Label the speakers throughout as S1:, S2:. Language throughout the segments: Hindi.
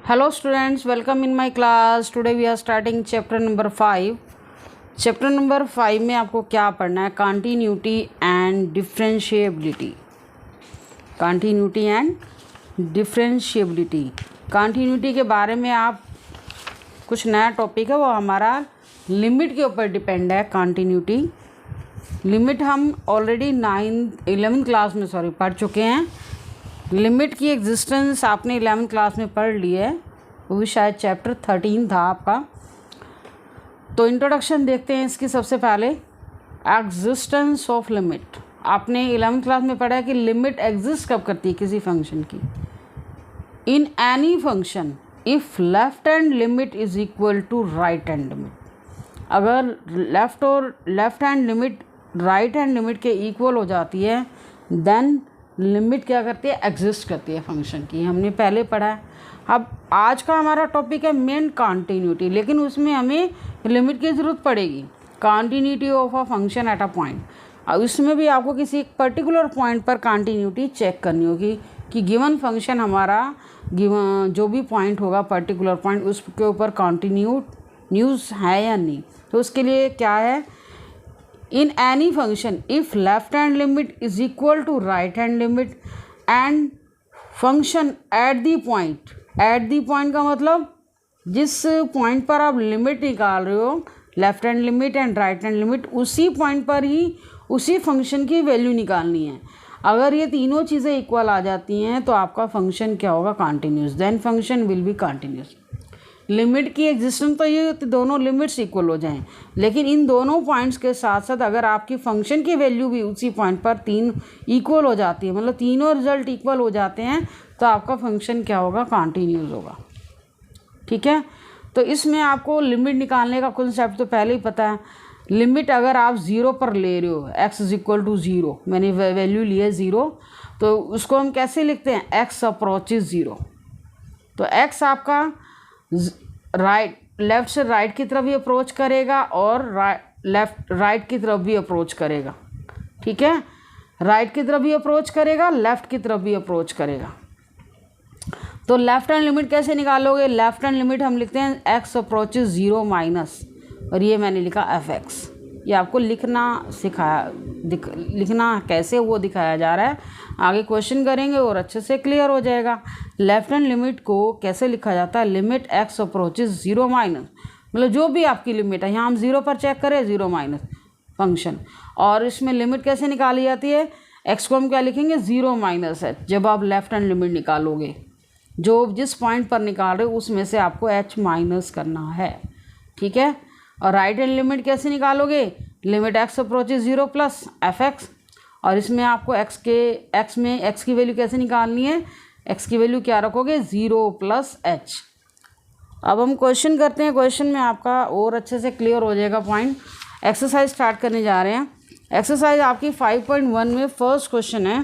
S1: Hello students, welcome in my class. Today we are starting chapter number 5. Chapter number 5 में आपको क्या पढ़ना है? Continuity and differentiability. Continuity and differentiability. Continuity के बारे में आप कुछ नया टॉपिक है, वो हमारा लिमिट के ऊपर डिपेंड है. कॉन्टीन्यूटी लिमिट हम ऑलरेडी 11th क्लास में पढ़ चुके हैं. लिमिट की एग्जिस्टेंस आपने 11th क्लास में पढ़ ली है, वो भी शायद चैप्टर 13 था आपका. तो इंट्रोडक्शन देखते हैं इसकी. सबसे पहले एग्जिस्टेंस ऑफ लिमिट. आपने 11th क्लास में पढ़ा है कि लिमिट एग्जिस्ट कब करती है किसी फंक्शन की. In any function if left hand limit is equal to right hand limit. अगर left hand limit right hand limit के इक्वल हो जाती है, देन लिमिट क्या करती है? एग्जिस्ट करती है फंक्शन की. हमने पहले पढ़ा है. अब आज का हमारा टॉपिक है मेन कॉन्टीन्यूटी, लेकिन उसमें हमें लिमिट की ज़रूरत पड़ेगी. Continuity of a function at a point. अब इसमें भी आपको किसी एक पर्टिकुलर पॉइंट पर कॉन्टीन्यूटी चेक करनी होगी कि गिवन फंक्शन हमारा गिवन जो भी पॉइंट होगा पर्टिकुलर पॉइंट, उसके ऊपर कॉन्टीन्यूस है या नहीं. तो उसके लिए क्या है? In any function, if left hand limit is equal to right hand limit and function at the point का मतलब जिस पॉइंट पर आप लिमिट निकाल रहे हो, left hand limit and right hand limit, उसी पॉइंट पर ही उसी फंक्शन की वैल्यू निकालनी है. अगर ये तीनों चीज़ें इक्वल आ जाती हैं तो आपका फंक्शन क्या होगा? Continuous. Then function will be continuous. Limit की एग्जिस्टेंस तो ये होती दोनों लिमिट्स इक्वल हो जाएं, लेकिन इन दोनों पॉइंट्स के साथ साथ अगर आपकी फंक्शन की वैल्यू भी उसी पॉइंट पर तीन इक्वल हो जाती है, मतलब तीनों रिजल्ट इक्वल हो जाते हैं, तो आपका फंक्शन क्या होगा? कॉन्टीन्यूस होगा. ठीक है. तो इसमें आपको लिमिट निकालने का कॉन्सेप्ट तो पहले ही पता है. लिमिट अगर आप 0 पर ले रहे हो, x इज इक्वल टू 0, मैंने वैल्यू ली है 0, तो उसको हम कैसे लिखते हैं? x approaches 0. तो x आपका लेफ्ट से राइट की तरफ भी अप्रोच करेगा और राइट की तरफ भी अप्रोच करेगा. ठीक है. राइट की तरफ भी अप्रोच करेगा, लेफ़्ट की तरफ भी अप्रोच करेगा. तो लेफ्ट हैंड लिमिट कैसे निकालोगे? लेफ्ट हैंड लिमिट हम लिखते हैं x अप्रोचेज 0 माइनस, और ये मैंने लिखा fx. ये आपको लिखना कैसे वो दिखाया जा रहा है. आगे क्वेश्चन करेंगे और अच्छे से क्लियर हो जाएगा. लेफ्ट हैंड लिमिट को कैसे लिखा जाता है? लिमिट x अप्रोचेज 0 माइनस, मतलब जो भी आपकी लिमिट है, यहाँ हम 0 पर चेक करें, 0 माइनस फंक्शन. और इसमें लिमिट कैसे निकाली जाती है? x को हम क्या लिखेंगे? 0 माइनस h. जब आप लेफ्ट हैंड लिमिट निकालोगे, जो जिस पॉइंट पर निकाल रहे हो उसमें से आपको h माइनस करना है. ठीक है. और राइट हैंड लिमिट कैसे निकालोगे? Limit x approaches 0 plus fx. और इसमें आपको x में x की वैल्यू कैसे निकालनी है? x की वैल्यू क्या रखोगे? 0 प्लस h. अब हम क्वेश्चन करते हैं. क्वेश्चन में आपका और अच्छे से क्लियर हो जाएगा पॉइंट. एक्सरसाइज स्टार्ट करने जा रहे हैं. एक्सरसाइज आपकी 5.1 में फर्स्ट क्वेश्चन है.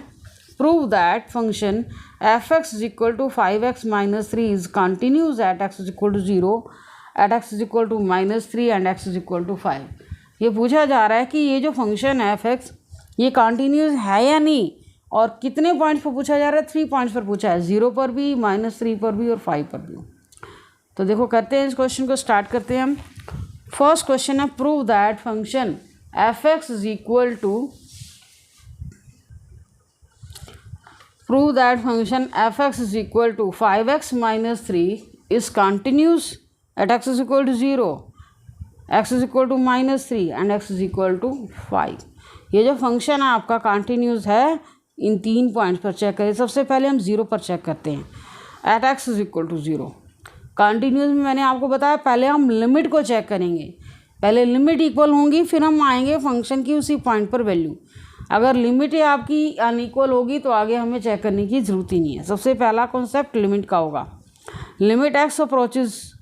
S1: Prove that function f(x) is equal to 5x minus 3 is continuous at x is equal to 0, at x is equal to minus 3 and x is equal to 5. ये पूछा जा रहा है कि ये जो फंक्शन है f(x) ये कॉन्टीन्यूस है या नहीं, और कितने पॉइंट्स पर पूछा जा रहा है? 3 पॉइंट्स पर पूछा है, 0 पर भी, -3 पर भी और 5 पर भी. तो देखो करते हैं इस क्वेश्चन को. स्टार्ट करते हैं हम. फर्स्ट क्वेश्चन है prove that function f(x) is equal to f(x) is equal to 5x minus 3 is continuous at x is equal to 0, x is equal to -3 and x is equal to 5. ये जो फंक्शन है आपका कॉन्टीन्यूस है. इन 3 पॉइंट्स पर चेक करें. सबसे पहले हम 0 पर चेक करते हैं. At x is equal to 0 continuous में मैंने आपको बताया पहले हम लिमिट को चेक करेंगे. पहले लिमिट इक्वल होंगी, फिर हम आएंगे फंक्शन की उसी पॉइंट पर वैल्यू. अगर लिमिट आपकी अनइक्वल होगी तो आगे हमें चेक करने की ज़रूरत ही नहीं है. सबसे पहला कॉन्सेप्ट लिमिट का होगा. Limit x approaches,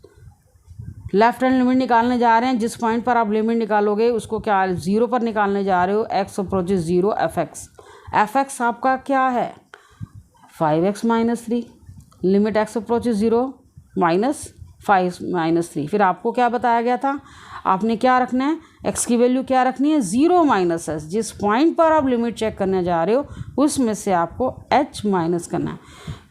S1: left hand limit निकालने जा रहे हैं. जिस पॉइंट पर आप लिमिट निकालोगे उसको क्या 0 पर निकालने जा रहे हो. x अप्रोचेज 0 fx आपका क्या है? 5x minus 3. Limit x approaches 0 minus 5 minus 3. फिर आपको क्या बताया गया था? आपने क्या रखना है? x की वैल्यू क्या रखनी है? 0 माइनस h. जिस पॉइंट पर आप लिमिट चेक करने जा रहे हो उसमें से आपको h माइनस करना है.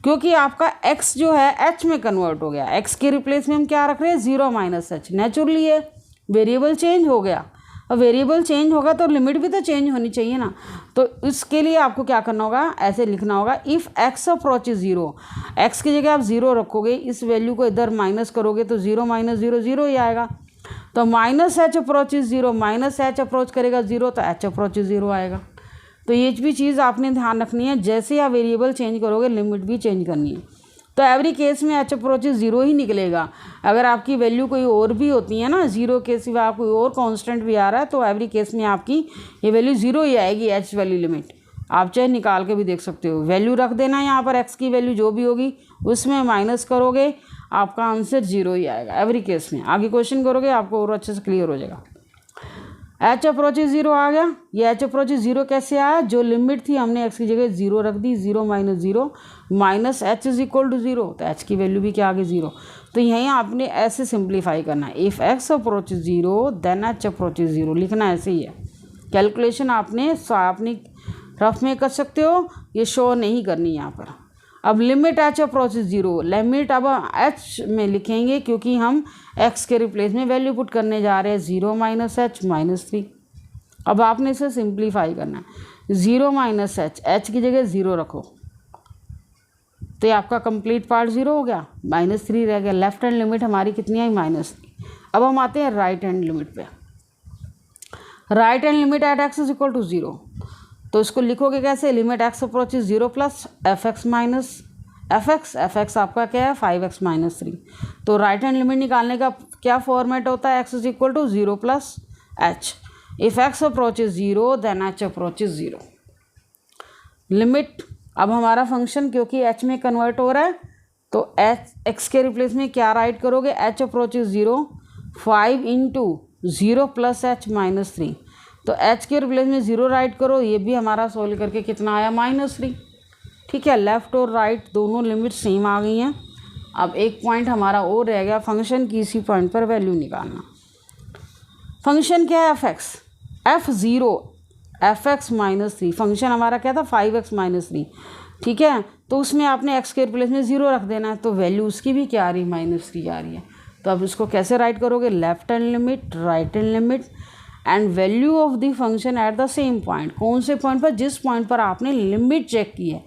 S1: क्योंकि आपका x जो है h में कन्वर्ट हो गया। x के रिप्लेस में हम क्या रख रहे हैं, 0 माइनस h। नेचुरली है, वेरिएबल चेंज हो गया। अब वेरिएबल चेंज होगा तो लिमिट भी तो चेंज होनी चाहिए ना। तो इसके लिए आपको क्या करना होगा, ऐसे लिखना होगा, इफ़ x अप्रोचेज 0, x की जगह आप 0 रखोगे, इस वैल्यू को इधर माइनस करोगे तो 0 माइनस 0 0 ही आएगा। तो minus h approaches 0, minus h approach करेगा 0 तो h अप्रोचेज 0 आएगा। तो ये भी चीज़ आपने ध्यान रखनी है, जैसे आप वेरिएबल चेंज करोगे लिमिट भी चेंज करनी है। तो एवरी केस में h अप्रोचेज 0 ही निकलेगा। अगर आपकी वैल्यू कोई और भी होती है ना, 0 के सिवा कोई और कांस्टेंट भी आ रहा है, तो एवरी केस में आपकी ये वैल्यू 0 ही आएगी, h वाली लिमिट। आप चाहे निकाल के भी देख सकते हो, वैल्यू रख देना यहाँ पर, x की वैल्यू जो भी होगी उसमें माइनस करोगे, आपका आंसर 0 ही आएगा एवरी केस में। आगे क्वेश्चन करोगे आपको और अच्छे से क्लियर हो जाएगा। h अप्रोचेज 0 आ गया। ये h अप्रोचेज 0 कैसे आया, जो लिमिट थी हमने x की जगह 0 रख दी, 0 minus 0 minus h is equal to 0, तो h की वैल्यू भी क्या आ गई 0। तो यहीं आपने ऐसे सिंप्लीफाई करना है, if x approaches 0 then h approaches 0, लिखना ऐसे ही है। कैलकुलेशन आपने रफ में कर सकते हो, ये शो नहीं करनी यहाँ पर। अब लिमिट h अप्रोचेज 0, लिमिट अब h में लिखेंगे क्योंकि हम x के रिप्लेस में वैल्यू पुट करने जा रहे हैं, 0 माइनस h माइनस 3। अब आपने इसे सिंप्लीफाई करना है, 0 माइनस h की जगह 0 रखो, तो ये आपका कंप्लीट पार्ट 0 हो गया, माइनस 3 रह गया। लेफ्ट हैंड लिमिट हमारी कितनी आई, माइनस 3। अब हम आते हैं राइट हैंड लिमिट पे। Right hand limit at x is equal to 0, तो इसको लिखोगे कैसे, limit x approaches 0 plus fx minus fx आपका क्या है 5x माइनस 3। तो राइट हैंड लिमिट निकालने का क्या फॉर्मेट होता है, x is equal to 0 plus h। If x approaches 0 then h approaches 0। Limit अब हमारा फंक्शन क्योंकि h में कन्वर्ट हो रहा है, तो x के रिप्लेस में क्या राइट करोगे, h approaches 0 5 into 0 plus h minus 3। तो h के रिप्लेस में 0 राइट करो, ये भी हमारा सोल्व करके कितना आया, माइनस 3। ठीक है, लेफ़्ट और राइट दोनों लिमिट सेम आ गई हैं। अब एक पॉइंट हमारा और रह गया, फंक्शन की इसी पॉइंट पर वैल्यू निकालना। फंक्शन क्या है, f0 fx माइनस 3। फंक्शन हमारा क्या था, 5x माइनस 3। ठीक है, तो उसमें आपने x के रिप्लेस में 0 रख देना है, तो वैल्यू उसकी भी क्या आ रही है, माइनस 3 आ रही है। तो अब इसको कैसे राइट करोगे, left hand limit right hand limit and value of the function at the same point. कौन से पॉइंट पर, जिस पॉइंट पर आपने लिमिट चेक की है,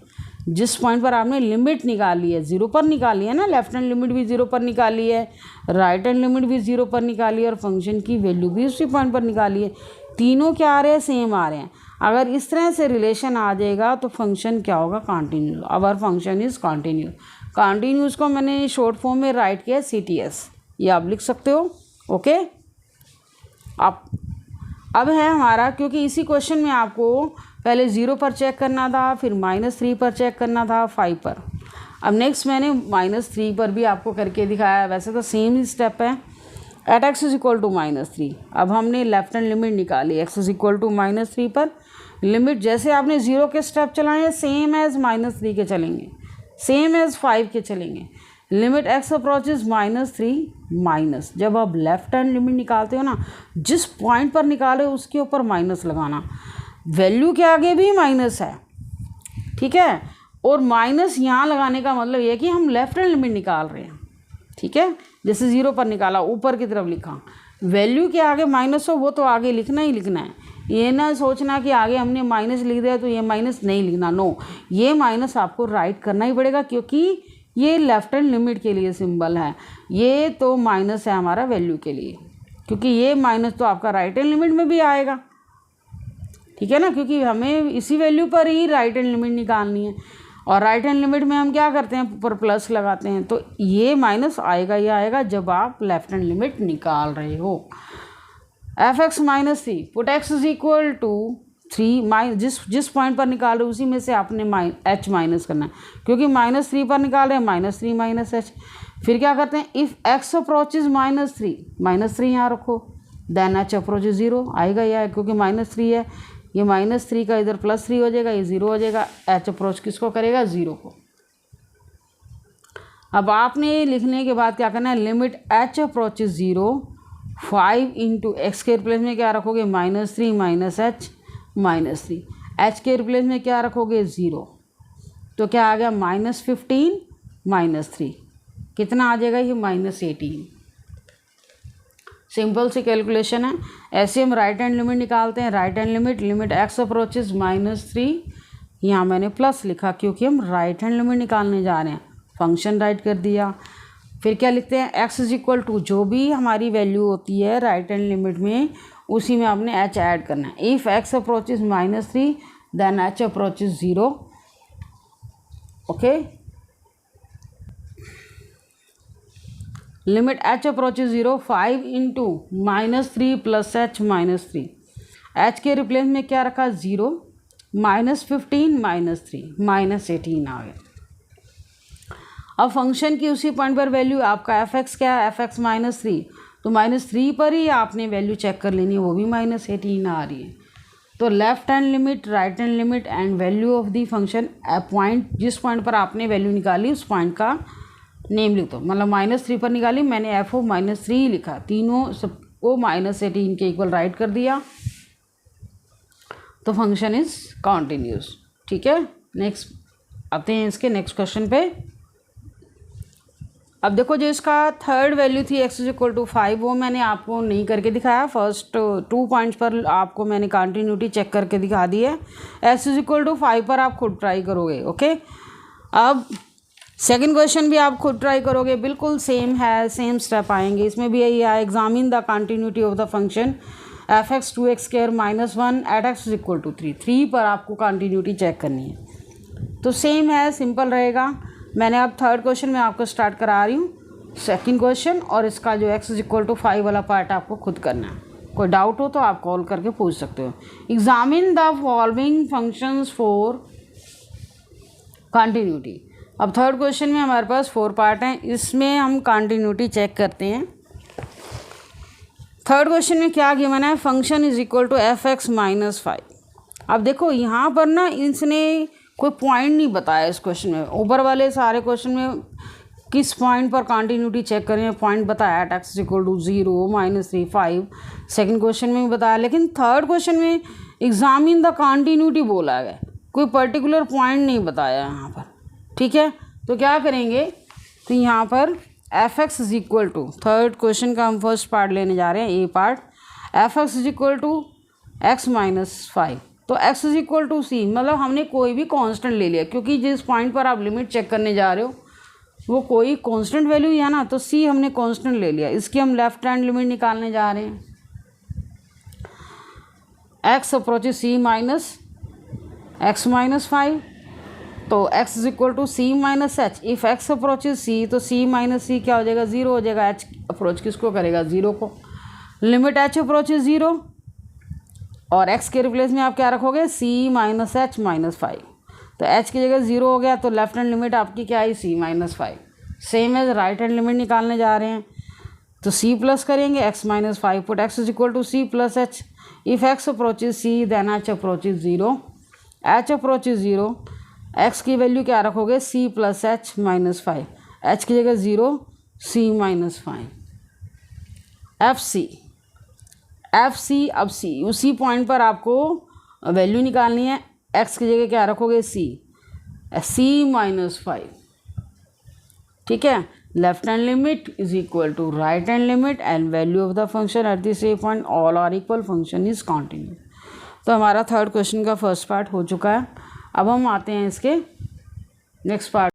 S1: जिस पॉइंट पर आपने लिमिट निकाली है, 0 पर निकाली है ना, लेफ्ट हैंड लिमिट भी 0 पर निकाली है, राइट हैंड लिमिट भी 0 पर निकाली है, और फंक्शन की वैल्यू भी उसी पॉइंट पर निकाली है। तीनों क्या आ रहे हैं, सेम आ रहे हैं। अगर इस तरह से रिलेशन आ जाएगा तो फंक्शन क्या होगा, continuous. Our function is continuous. Continuous को मैंने शॉर्ट फॉर्म में राइट किया CTS, ये आप लिख सकते हो। ओके, आप अब है हमारा, क्योंकि इसी क्वेश्चन में आपको पहले 0 पर चेक करना था, फिर -3 पर चेक करना था, 5 पर। अब नेक्स्ट मैंने -3 पर भी आपको करके दिखाया। वैसे तो सेम ही स्टेप है, at x is equal to -3। अब हमने लेफ्ट हैंड लिमिट निकाली, x इज इक्वल टू -3 पर। लिमिट जैसे आपने 0 के स्टेप चलाए हैं, सेम एज -3 के चलेंगे, सेम एज 5 के चलेंगे। लिमिट x अप्रोचेज -3 माइनस, जब आप लेफ्ट हैंड लिमिट निकालते हो ना, जिस पॉइंट पर निकाले उसके ऊपर माइनस लगाना, वैल्यू के आगे भी माइनस है। ठीक है, और माइनस यहाँ लगाने का मतलब ये है कि हम लेफ्ट हैंड लिमिट निकाल रहे हैं। ठीक है, जैसे 0 पर निकाला, ऊपर की तरफ लिखा, वैल्यू के आगे माइनस हो वो तो आगे लिखना ही लिखना है। ये ना सोचना कि आगे हमने माइनस लिख दिया तो ये माइनस नहीं लिखना, नो, ये माइनस आपको राइट करना ही पड़ेगा, क्योंकि ये लेफ्ट हैंड लिमिट के लिए सिंबल है। ये तो माइनस है हमारा वैल्यू के लिए, क्योंकि ये माइनस तो आपका राइट हैंड लिमिट में भी आएगा। ठीक है ना, क्योंकि हमें इसी वैल्यू पर ही राइट हैंड लिमिट निकालनी है, और राइट हैंड लिमिट में हम क्या करते हैं, ऊपर प्लस लगाते हैं। तो ये माइनस आएगा ही आएगा जब आप लेफ्ट हैंड लिमिट निकाल रहे हो। fx -3 put x is equal to 3, जिस पॉइंट पर निकाल रहे हो उसी में से आपने h माइनस करना है, क्योंकि -3 पर निकाल रहे हैं, -3 माइनस h। फिर क्या करते हैं, इफ़ x अप्रोचेज -3 यहाँ रखो, देन h अप्रोचेज 0 आएगा ही आएगा, क्योंकि -3 है, ये -3 का इधर +3 हो जाएगा, ये 0 हो जाएगा। h अप्रोच किसको करेगा, 0 को। अब आपने लिखने के बाद क्या करना है, limit h approaches 0 5 into x के रिप्लेस में क्या रखोगे, -3 माइनस h माइनस 3, h के रिप्लेस में क्या रखोगे, 0। तो क्या आ गया -15 -3, कितना आ जाएगा ये -18। सिंपल सी कैलकुलेशन है। ऐसे हम राइट हैंड लिमिट निकालते हैं। Right hand limit x approaches -3, यहाँ मैंने प्लस लिखा क्योंकि हम राइट हैंड लिमिट निकालने जा रहे हैं, फंक्शन राइट कर दिया। फिर क्या लिखते हैं, x इज इक्वल टू जो भी हमारी वैल्यू होती है राइट हैंड लिमिट में उसी में आपने h ऐड करना है। If x approaches -3 then h approaches 0। Okay, limit h approaches 0, 5 into -3 plus h -3, h के रिप्लेस में क्या रखा 0, -15 -3 -18 आ गया। अब फंक्शन की उसी पॉइंट पर वैल्यू आपका f(x) क्या है, f(x) -3, तो -3 पर ही आपने वैल्यू चेक कर लेनी है, वो भी -18 आ रही है। तो left hand limit, right hand limit and value of the function, point जिस पॉइंट पर आपने वैल्यू निकाली उस पॉइंट का नेम लिख दो। मतलब -3 पर निकाली, मैंने f() -3 लिखा, तीनों सबको -18 के इक्वल राइट कर दिया, तो फंक्शन इज कॉन्टिन्यूस। ठीक है, नेक्स्ट आते हैं इसके नेक्स्ट क्वेश्चन पे। अब देखो जो इसका थर्ड वैल्यू थी x इज इक्वल टू 5, वो मैंने आपको नहीं करके दिखाया। फर्स्ट 2 पॉइंट्स पर आपको मैंने कंटिन्यूटी चेक करके दिखा दी है। x इज इक्वल टू 5 पर आप खुद ट्राई करोगे। ओके, अब सेकंड क्वेश्चन भी आप खुद ट्राई करोगे, बिल्कुल सेम है, सेम स्टेप आएंगे। इसमें भी यही है, examine the continuity of the function f(x) 2x² -1 at x is equal to 3। 3 पर आपको कंटिन्यूटी चेक करनी है, तो सेम है, सिंपल रहेगा। मैंने अब थर्ड क्वेश्चन में आपको स्टार्ट करा रही हूँ सेकंड क्वेश्चन, और इसका जो x इज इक्वल टू 5 वाला पार्ट आपको खुद करना है। कोई डाउट हो तो आप कॉल करके पूछ सकते हो। Examine the following functions for continuity. अब थर्ड क्वेश्चन में हमारे पास 4 पार्ट हैं, इसमें हम कंटिन्यूटी चेक करते हैं। थर्ड क्वेश्चन में क्या गिवन है, function is equal to f(x) -5। अब देखो यहाँ पर ना इसने कोई पॉइंट नहीं बताया इस क्वेश्चन में। ऊपर वाले सारे क्वेश्चन में किस पॉइंट पर कंटिन्यूटी चेक करें पॉइंट बताया, at x is equal to 0 -3 5, second question में भी बताया। लेकिन थर्ड क्वेश्चन में एग्जामिन द कंटिन्यूटी बोला गया, कोई पर्टिकुलर पॉइंट नहीं बताया यहाँ पर। ठीक है, तो क्या करेंगे, तो यहाँ पर f(x) is equal to, third question का हम फर्स्ट पार्ट लेने जा रहे हैं, A part, f(x) is equal to x -5, तो x is equal to c, मतलब हमने कोई भी कांस्टेंट ले लिया, क्योंकि जिस पॉइंट पर आप लिमिट चेक करने जा रहे हो वो कोई कांस्टेंट वैल्यू है ना, तो c हमने कांस्टेंट ले लिया। इसकी हम लेफ्ट हैंड लिमिट निकालने जा रहे हैं। x approaches c minus x -5, तो x is equal to c minus h। If x approaches c, तो c माइनस c क्या हो जाएगा, 0 हो जाएगा। h अप्रोच किसको करेगा, 0 को। लिमिट h अप्रोचेज 0, और x के रिप्लेस में आप क्या रखोगे, c माइनस h -5, तो h की जगह 0 हो गया, तो लेफ्ट हैंड लिमिट आपकी क्या आई, c -5। Same as right hand limit निकालने जा रहे हैं, तो c प्लस करेंगे x -5, put x is equal to c plus h। If x approaches c then h approaches 0, h approaches 0, x की वैल्यू क्या रखोगे, c प्लस h -5, h की जगह 0, c -5। एफ सी, अब c उसी पॉइंट पर आपको वैल्यू निकालनी है, x की जगह क्या रखोगे, c -5। ठीक है, left hand limit is equal to right hand limit and value of the function at the same point, all are equal, function is continuous. तो हमारा थर्ड क्वेश्चन का फर्स्ट पार्ट हो चुका है। अब हम आते हैं इसके नेक्स्ट पार्ट।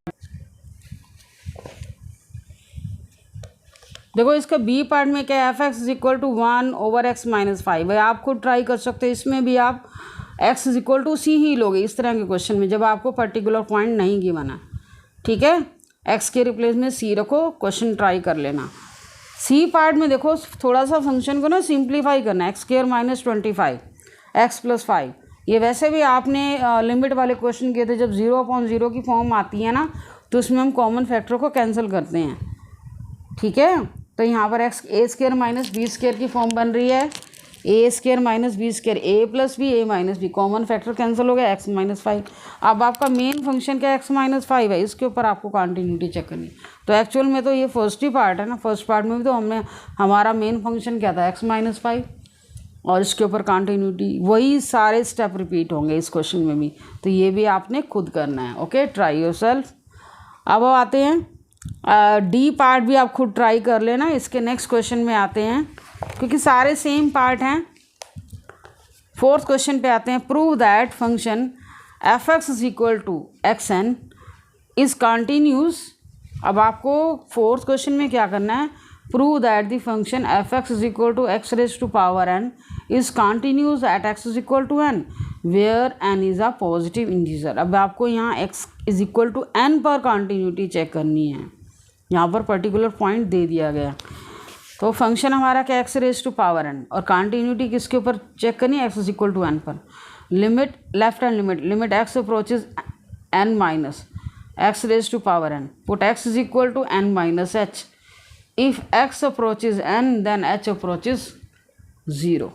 S1: देखो इसका बी पार्ट में क्या है, f(x) is equal to 1 over x -5 है। आप खुद ट्राई कर सकते हैं, इसमें भी आप x is equal to c ही लोगे इस तरह के क्वेश्चन में, जब आपको पर्टिकुलर पॉइंट नहीं गिवन है। ठीक है, x के रिप्लेस में c रखो, क्वेश्चन ट्राई कर लेना। c पार्ट में देखो थोड़ा सा फंक्शन को ना सिंप्लीफाई करना है, x² -25 x + 5। ये वैसे भी आपने लिमिट वाले क्वेश्चन किए थे, जब 0/0 की फॉर्म आती है ना, तो उसमें हम कॉमन फैक्टर को कैंसिल करते हैं। ठीक है, तो यहाँ पर x a² - b² की फॉर्म बन रही है, a² - b², a + b a - b, common factor cancel हो गया, x -5। अब आपका मेन फंक्शन क्या x -5 है, इसके ऊपर आपको कंटिन्यूटी चेक करनी। तो एक्चुअल में तो ये फर्स्ट ही पार्ट है ना, फर्स्ट पार्ट में भी तो हमारा मेन फंक्शन क्या था, x -5। और इसके ऊपर कंटिन्यूटी, वही सारे स्टेप रिपीट होंगे इस क्वेश्चन में भी, तो ये भी आपने खुद करना है। Okay, try yourself. अब आते हैं डी पार्ट भी आप खुद ट्राई कर लेना। इसके नेक्स्ट क्वेश्चन में आते हैं, क्योंकि सारे सेम पार्ट हैं। फोर्थ क्वेश्चन पे आते हैं, prove that function f x is equal to x n is continuous. अब आपको फोर्थ क्वेश्चन में क्या करना है, prove that the function f x is equal to x raise to power n is continuous at x is equal to n where n is a positive integer. अब आपको यहाँ x is equal to n पर कंटिन्यूटी चेक करनी है। यहाँ पर पर्टिकुलर पॉइंट दे दिया गया, तो फंक्शन हमारा क्या x raise to power n, और कंटिन्यूटी किसके ऊपर चेक करनी है, x is equal to n पर। Limit left hand limit x approaches n minus x raise to power n, put x is equal to n minus h. If x approaches n then h approaches 0।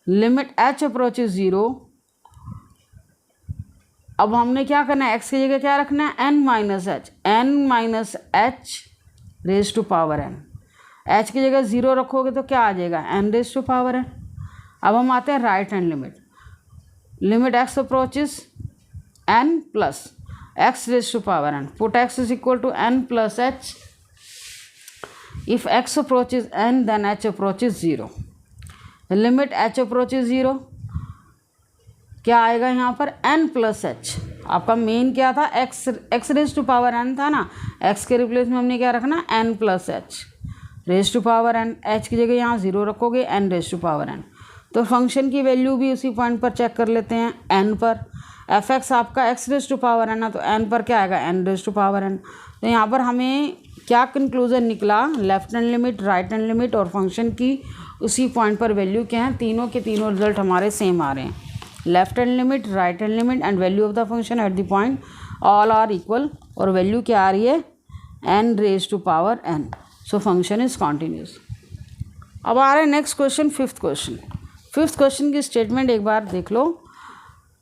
S1: Limit h approaches 0। अब हमने क्या करना है, एक्स की जगह क्या रखना है, n minus h raise to power n. H की जगह 0 रखोगे तो क्या आ जाएगा, n raise to power n. अब हम आते हैं right hand limit x approaches n plus x raise to power n, put x is equal to n plus h. If x approaches n then h approaches 0। Limit h approaches 0, क्या आएगा यहाँ पर, एन प्लस एच। आपका मेन क्या था, x raise to power n था ना, एक्स के रिप्लेस में हमने क्या रखना, n plus h raise to power n. H की जगह यहाँ 0 रखोगे, n raise to power n. तो फंक्शन की वैल्यू भी उसी पॉइंट पर चेक कर लेते हैं, एन पर। एफ एक्स आपका x raise to power n है, तो एन पर क्या आएगा, n raise to power n. तो यहाँ पर हमें क्या कंक्लूजन निकला, left hand limit, right hand limit और फंक्शन की उसी पॉइंट पर वैल्यू क्या है, तीनों के तीनों रिजल्ट हमारे सेम आ रहे हैं। Left hand limit, right hand limit and value of the function at the point all are equal, और वैल्यू क्या आ रही है, n raise to power n. So function is continuous. अब आ रहा है नेक्स्ट क्वेश्चन, फिफ्थ क्वेश्चन की स्टेटमेंट एक बार देख लो।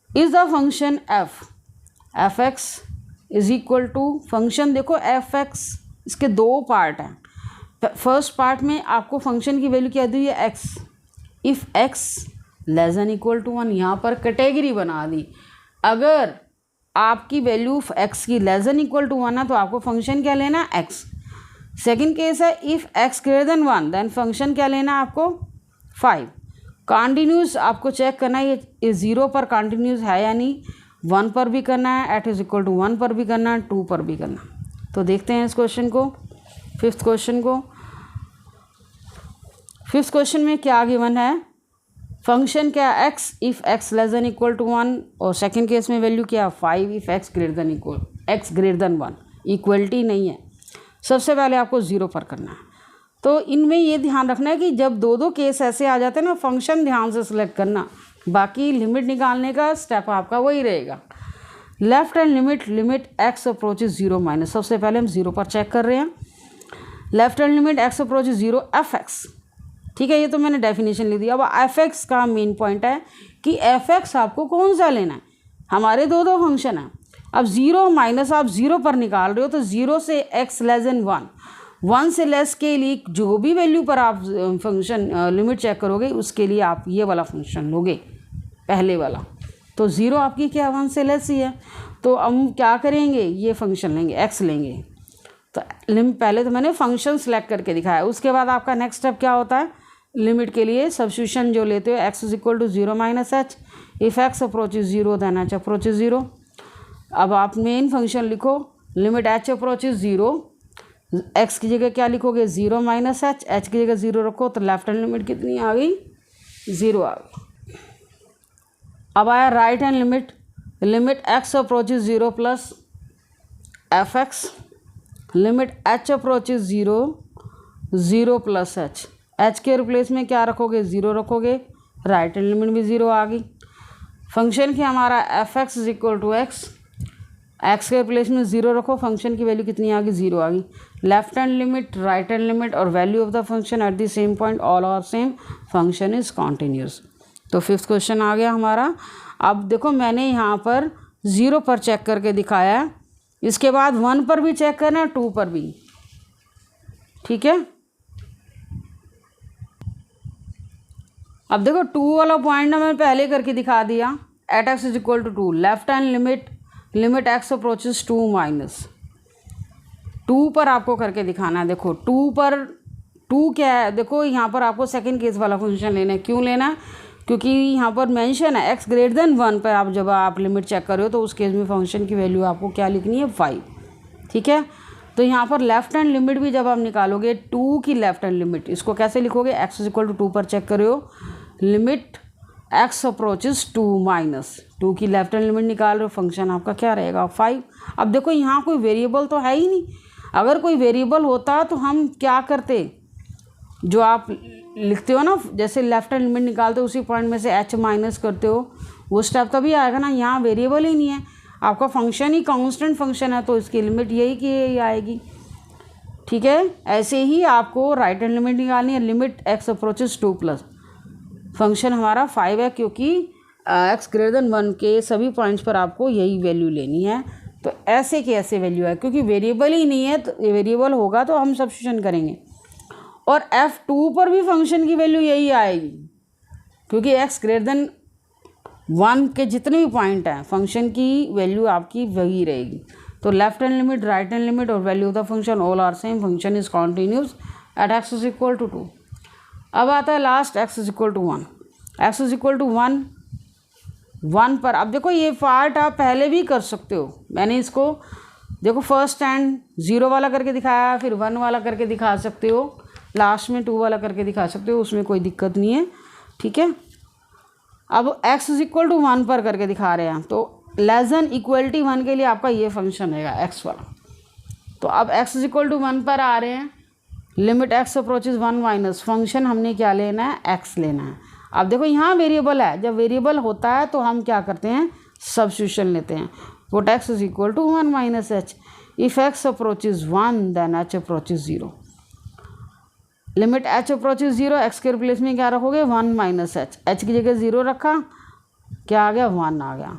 S1: Is the function f x is equal to, function देखो एफ एक्स, इसके दो पार्ट हैं। फर्स्ट पार्ट में आपको फंक्शन की वैल्यू क्या दी है, x. If x less than equal to 1, यहाँ पर कैटेगरी बना दी। अगर आपकी वैल्यू एक्स की लेस देन इक्वल टू 1 है तो आपको फंक्शन क्या लेना है, एक्स। सेकंड केस है if x greater than 1, then function क्या लेना है आपको, 5। कॉन्टिन्यूस आपको चेक करना है ये 0 पर कॉन्टिन्यूस है या नहीं, 1 पर भी करना है, एट इज इक्वल टू 1 पर भी करना है, 2 पर भी करना है। तो देखते हैं इस क्वेश्चन को, फिफ्थ क्वेश्चन को। फिफ्थ क्वेश्चन में क्या गिवन है, फंक्शन क्या, x if x less than equal to 1, और सेकंड केस में वैल्यू क्या, 5 if x greater than 1। Equality नहीं है, सबसे पहले आपको 0 पर करना है। तो इनमें ये ध्यान रखना है कि जब दो केस ऐसे आ जाते हैं ना, फंक्शन ध्यान से सिलेक्ट करना, बाकी लिमिट निकालने का स्टेप आपका वही रहेगा। Left hand limit x approaches 0 minus, सबसे पहले हम 0 पर चेक कर रहे हैं। Left hand limit x approaches 0 F x, ठीक है, ये तो मैंने डेफिनेशन लिख दी। अब एफ एक्स का मेन पॉइंट है कि एफ एक्स आपको कौन सा लेना है, हमारे दो फंक्शन हैं। अब 0 माइनस आप 0 पर निकाल रहे हो, तो 0 से एक्स लेस देन 1 से लेस के लिए जो भी वैल्यू पर आप फंक्शन लिमिट चेक करोगे, उसके लिए आप ये वाला फंक्शन लोगे, पहले वाला। तो 0 आपकी क्या 1 से लेस ही है, तो हम क्या करेंगे, ये फंक्शन लेंगे, एक्स लेंगे। तो पहले तो मैंने फंक्शन सेलेक्ट करके दिखाया, उसके बाद आपका नेक्स्ट स्टेप क्या होता है, लिमिट के लिए सब्स्टिट्यूशन जो लेते हो, x is equal to 0 minus h. If x approaches 0 then h approaches 0। अब आप मेन फंक्शन लिखो, लिमिट एच अप्रोचेज 0, एक्स की जगह क्या लिखोगे, 0 माइनस एच, एच की जगह 0 रखो, तो लेफ्ट हैंड लिमिट कितनी आ गई, 0 आ गई। अब आया right hand limit x approaches 0 plus F x, limit h approaches 0 plus H. H के रिप्लेस में क्या रखोगे, 0 रखोगे, राइट हैंड लिमिट भी 0 आ गई। फंक्शन की हमारा f x is equal to x, x के रिप्लेस में 0 रखो, फंक्शन की वैल्यू कितनी आ गई, 0 आ गई। Left hand limit, right hand limit और value of the function at the same point, all are same, function is continuous. तो फिफ्थ क्वेश्चन आ गया हमारा। अब देखो मैंने यहाँ पर 0 पर चेक करके दिखाया है, इसके बाद 1 पर भी चेक करना है, 2 पर भी, ठीक है। अब देखो 2 वाला पॉइंट ना मैंने पहले करके दिखा दिया। At x is equal to 2, left hand limit x approaches 2 minus 2 पर आपको करके दिखाना है। देखो 2 पर 2 क्या है, देखो यहाँ पर आपको सेकंड केस वाला फंक्शन लेना है। क्यों लेना है? क्योंकि यहाँ पर मेंशन है एक्स ग्रेटर देन 1 पर आप जब आप लिमिट चेक कर रहे हो तो उस केस में फंक्शन की वैल्यू आपको क्या लिखनी है 5। ठीक है, तो यहाँ पर लेफ्ट हैंड लिमिट भी जब आप निकालोगे 2 की लेफ्ट हैंड लिमिट, इसको कैसे लिखोगे? एक्स इज इक्वल टू 2 पर चेक कर रहे हो, लिमिट एक्स अप्रोचेस 2 माइनस 2 की लेफ्ट हैंड लिमिट निकाल रहे हो, फंक्शन आपका क्या रहेगा 5। अब देखो यहाँ कोई वेरिएबल तो है ही नहीं। अगर कोई वेरिएबल होता तो हम क्या करते, जो आप लिखते हो ना, जैसे लेफ्ट हैंड लिमिट निकालते हो उसी पॉइंट में से एच माइनस करते हो, वो स्टेप तभी आएगा ना। यहाँ वेरिएबल ही नहीं है, आपका फंक्शन ही कांस्टेंट फंक्शन है, तो इसकी लिमिट यही की यही आएगी। ठीक है, ऐसे ही आपको राइट हैंड लिमिट निकालनी है, limit x approaches 2 plus function हमारा 5 है, क्योंकि एक्स ग्रेटर देन 1 के सभी पॉइंट्स पर आपको यही वैल्यू लेनी है। तो ऐसे की ऐसे वैल्यू है, क्योंकि वेरिएबल ही नहीं है, तो वेरिएबल होगा तो हम सब्स्टिट्यूशन करेंगे। और F2 पर भी फंक्शन की वैल्यू यही आएगी, क्योंकि एक्स ग्रेटर देन 1 के जितने भी पॉइंट हैं फंक्शन की वैल्यू आपकी वही रहेगी। तो left hand limit, right hand limit और value of the function all are same, function is continuous at x is equal to 2। अब आता है last x is equal to 1। X is equal to 1 पर अब देखो ये पार्ट आप पहले भी कर सकते हो। मैंने इसको देखो फर्स्ट हैंड 0 वाला करके दिखाया, फिर 1 वाला करके दिखा सकते हो, लास्ट में 2 वाला करके दिखा सकते हो, उसमें कोई दिक्कत नहीं है। ठीक है, अब x इज इक्वल टू 1 पर करके दिखा रहे हैं, तो लेस देन इक्वलिटी 1 के लिए आपका ये फंक्शन रहेगा x वाला। तो अब x इज इक्वल टू 1 पर आ रहे हैं, limit x approaches 1 minus function हमने क्या लेना है, x लेना है। अब देखो यहाँ वेरिएबल है, जब वेरिएबल होता है तो हम क्या करते हैं, सब्स्टिट्यूशन लेते हैं। Put x is equal to 1 minus h, if x approaches 1 then h approaches 0। Limit h approaches 0, x के रिप्लेस में क्या रखोगे 1 माइनस h की जगह 0 रखा, क्या आ गया 1 आ गया।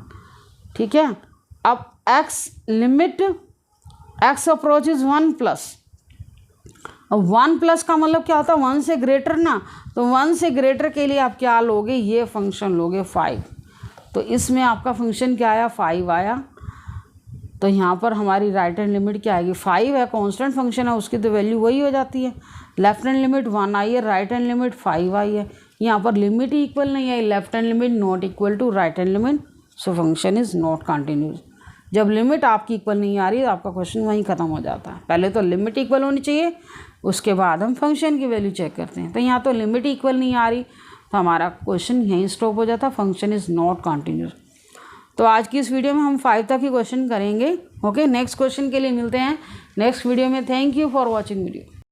S1: ठीक है, अब x limit x approaches 1 plus, अब 1 प्लस का मतलब क्या होता है 1 से ग्रेटर ना, तो 1 से ग्रेटर के लिए आप क्या लोगे, ये फंक्शन लोगे 5। तो इसमें आपका फंक्शन क्या आया 5 आया। तो यहाँ पर हमारी राइट हैंड लिमिट क्या आएगी 5 है, कांस्टेंट फंक्शन है, उसकी तो वैल्यू वही हो जाती है। लेफ्ट हैंड लिमिट 1 आई है, राइट हैंड लिमिट 5 आई है। यहाँ पर लिमिट ही इक्वल नहीं आई, left hand limit not equal to right hand limit, so function is not continuous. जब लिमिट आपकी इक्वल नहीं आ रही तो आपका क्वेश्चन वहीं ख़त्म हो जाता है। पहले तो लिमिट इक्वल होनी चाहिए, उसके बाद हम फंक्शन की वैल्यू चेक करते हैं। तो यहाँ तो लिमिट इक्वल नहीं आ रही तो हमारा क्वेश्चन यहीं स्टॉप हो जाता, फंक्शन इज़ नॉट कंटिन्यूस। तो आज की इस वीडियो में हम 5 तक ही क्वेश्चन करेंगे। ओके, नेक्स्ट क्वेश्चन के लिए मिलते हैं नेक्स्ट वीडियो में। Thank you for watching video.